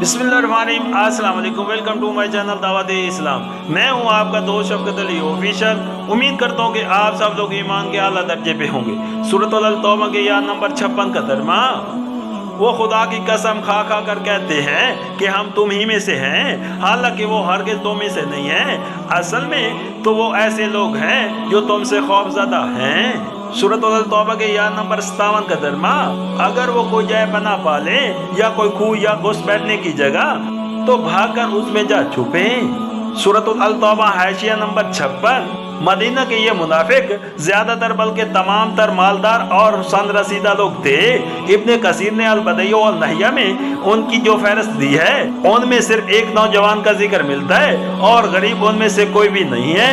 बिस्मिल्लाहिर्रहमानिर्रहीम। अस्सलाम वालेकुम। वेलकम टू माय चैनल दावत इस्लाम। मैं हूं आपका दोस्त शफकत अली ऑफिशियल। उम्मीद करता हूं कि आप सब लोग ईमान के आला दर्जे पे होंगे। सूरत अल तौबा के या नंबर 56 का तर्जमा। वो खुदा की कसम खा खा कर कहते हैं कि हम तुम ही में से हैं, हालांकि वो हरगिज़ तुम में से नहीं हैं। असल में तो वो ऐसे लोग हैं जो तुमसे खौफज़दा हैं। सूरत अल तौबा के या नंबर 57 का तर्जमा। अगर वो कोई जय बना पाले या कोई खूह या घुस बैठने की जगह तो भागकर उसमें जा छुपे। सूरत अल तौबा हाशिया नंबर 56। मदीना के ये मुनाफिक ज्यादातर बल्कि तमाम तर मालदार और सन रसीदा लोग थे। इब्ने कसीर ने अल बदइया और नहिया में उनकी जो फहरिस्त दी है उनमें सिर्फ एक नौजवान का जिक्र मिलता है और गरीब उनमें से कोई भी नहीं है।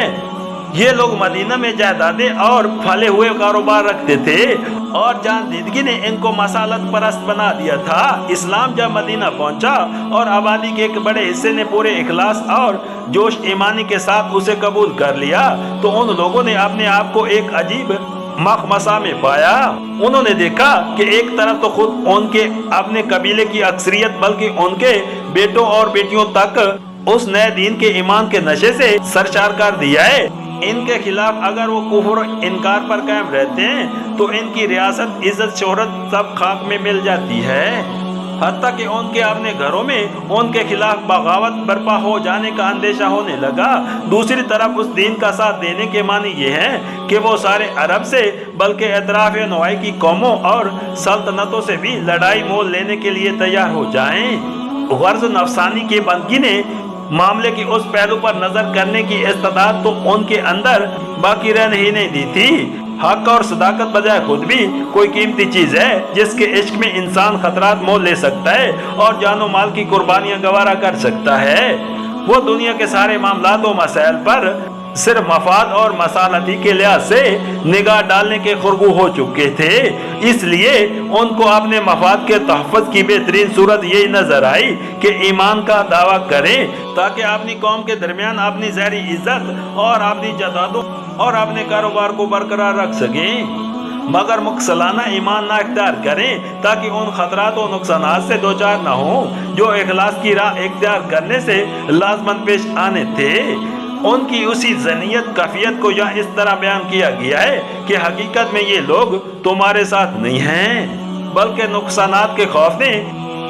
ये लोग मदीना में जायदादे और फले हुए कारोबार रखते थे और जान दीदगी ने इनको मसालत परस्त बना दिया था। इस्लाम जब मदीना पहुंचा और आबादी के एक बड़े हिस्से ने पूरे इखलास और जोश ईमानी के साथ उसे कबूल कर लिया तो उन लोगों ने अपने आप को एक अजीब मखमसा में पाया। उन्होंने देखा कि एक तरफ तो खुद उनके अपने कबीले की अक्सरियत बल्कि उनके बेटों और बेटियों तक उस नए दीन के ईमान के नशे से सरशार कर दिया है। इनके खिलाफ अगर वो कुफ्र इनकार पर कायम रहते हैं तो इनकी रियासत, इज्जत, शोहरत सब खाक में मिल जाती है। हत्ता कि उनके अपने घरों में उनके खिलाफ बगावत बर्पा हो जाने का अंदेशा होने लगा। दूसरी तरफ उस दीन का साथ देने के मानी ये है कि वो सारे अरब से बल्कि एतराफ़ नवाई की कौमों और सल्तनतों से भी लड़ाई मोल लेने के लिए तैयार हो जाएं। गर्ज नफसानी के बंदगी ने मामले की उस पहलू पर नजर करने की इस्तेदाद तो उनके अंदर बाकी रहने ही नहीं दी थी। हक और सदाकत बजाय खुद भी कोई कीमती चीज है जिसके इश्क में इंसान खतरात मोल ले सकता है और जानो माल की कुर्बानियां गवारा कर सकता है। वो दुनिया के सारे मामलात व मसाइल पर सिर्फ मफाद और मसालती के लिहाज से निगाह डालने के खुरगू हो चुके थे। इसलिए उनको अपने मफाद के तहफ़्फ़ुज़ की बेहतरीन सूरत यही नजर आई कि ईमान का दावा करें ताकि अपनी कौम के दरमियान अपनी ज़ाहिरी इज्जत और अपनी जदादों और अपने कारोबार को बरकरार रख सकें, मगर मुकसलाना ईमान ना इख्तियार करें ताकि उन खतरात और नुकसानात से दो चार ना हो जो इखलास की राह इख्तियार करने से लाजमन पेश आने थे। उनकी उसी जनियत कफियत को यहाँ इस तरह बयान किया गया है कि हकीकत में ये लोग तुम्हारे साथ नहीं हैं बल्कि नुकसानात के खौफ ने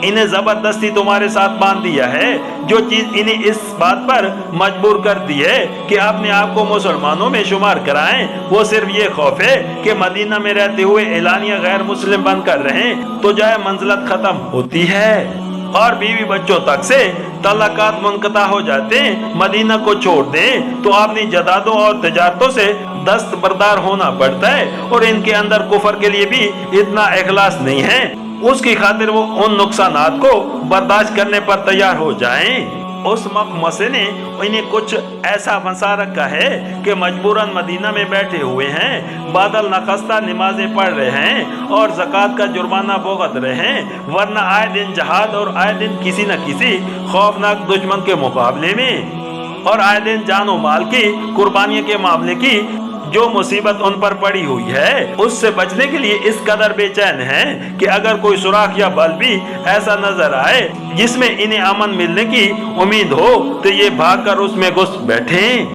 इन्हें जबरदस्ती तुम्हारे साथ बांध दिया है। जो चीज इन्हें इस बात पर मजबूर कर दी है कि अपने आप को मुसलमानों में शुमार कराएं वो सिर्फ ये खौफ है कि मदीना में रहते हुए एलानिया गैर मुस्लिम बनकर रहें तो जाए मंजिलत खत्म होती है और बीवी बच्चों तक से तलाकात मुनक़ता हो जाते हैं। मदीना को छोड़ दें तो अपनी जदादों और तजारतों से दस्तबरदार होना पड़ता है और इनके अंदर कुफर के लिए भी इतना इखलास नहीं है। उसकी खातिर वो उन नुकसानात को बर्दाश्त करने पर तैयार हो जाएं। उस मखमसे ने इन्हें कुछ ऐसा फंसा रखा है कि मजबूरन मदीना में बैठे हुए हैं, बादल नखस्ता नमाजें पढ़ रहे हैं और ज़कात का जुर्माना भुगत रहे हैं, वरना आए दिन जहाद और आए दिन किसी न किसी खौफनाक दुश्मन के मुकाबले में और आए दिन जानो माल की कुर्बानियों के मामले की जो मुसीबत उन पर पड़ी हुई है उससे बचने के लिए इस कदर बेचैन हैं कि अगर कोई सुराख या बल भी ऐसा नजर आए जिसमें इन्हें अमन मिलने की उम्मीद हो तो ये भागकर उसमें घुस बैठें।